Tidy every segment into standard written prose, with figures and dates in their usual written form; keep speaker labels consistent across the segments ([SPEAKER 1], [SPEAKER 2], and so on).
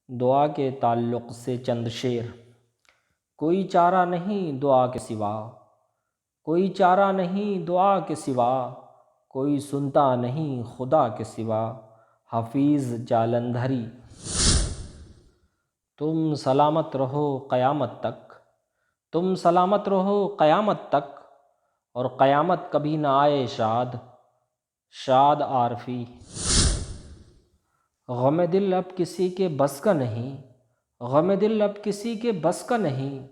[SPEAKER 1] دعا کے تعلق سے چند شعر۔ کوئی چارہ نہیں دعا کے سوا، کوئی چارہ نہیں دعا کے سوا، کوئی سنتا نہیں خدا کے سوا، حفیظ جالندھری۔ تم سلامت رہو قیامت تک، تم سلامت رہو قیامت تک، اور قیامت کبھی نہ آئے شاد، شاد عارفی۔ غم دل اب کسی کے بس کا نہیں، غم دل اب کسی کے بس کا نہیں،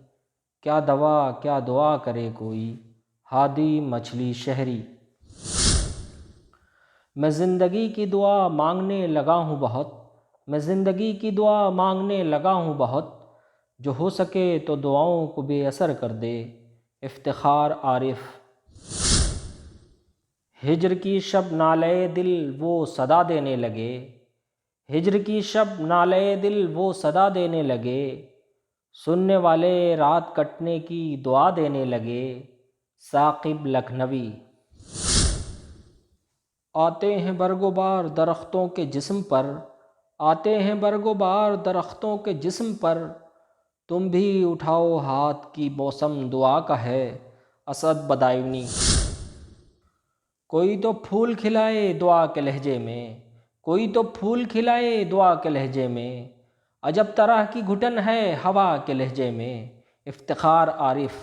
[SPEAKER 1] کیا دوا کیا دعا کرے کوئی، ہادی مچھلی شہری۔ میں زندگی کی دعا مانگنے لگا ہوں بہت، میں زندگی کی دعا مانگنے لگا ہوں بہت، جو ہو سکے تو دعاؤں کو بے اثر کر دے، افتخار عارف۔ ہجر کی شب نالے دل وہ صدا دینے لگے، ہجر کی شب نالے دل وہ صدا دینے لگے، سننے والے رات کٹنے کی دعا دینے لگے، ثاقب لکھنوی۔ آتے ہیں برگ و بار درختوں کے جسم پر، آتے ہیں برگ و بار درختوں کے جسم پر، تم بھی اٹھاؤ ہاتھ کی موسم دعا کا ہے، اسد بدایونی۔ کوئی تو پھول کھلائے دعا کے لہجے میں، کوئی تو پھول کھلائے دعا کے لہجے میں، عجب طرح کی گھٹن ہے ہوا کے لہجے میں، افتخار عارف۔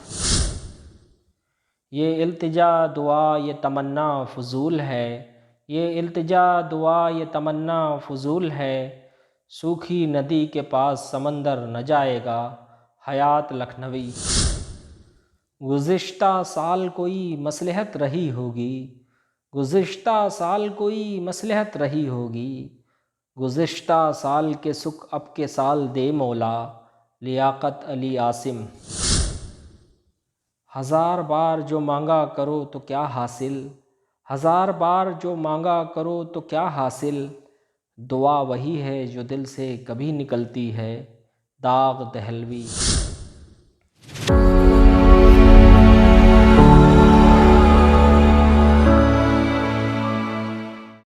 [SPEAKER 1] یہ التجا دعا یہ تمنا فضول ہے، یہ التجا دعا یہ تمنا فضول ہے، سوکھی ندی کے پاس سمندر نہ جائے گا، حیات لکھنوی۔ گزشتہ سال کوئی مصلحت رہی ہوگی، گزشتہ سال کوئی مصلحت رہی ہوگی، گزشتہ سال کے سکھ اب کے سال دے مولا، لیاقت علی عاصم۔ ہزار بار جو مانگا کرو تو کیا حاصل، ہزار بار جو مانگا کرو تو کیا حاصل، دعا وہی ہے جو دل سے کبھی نکلتی ہے، داغ دہلوی۔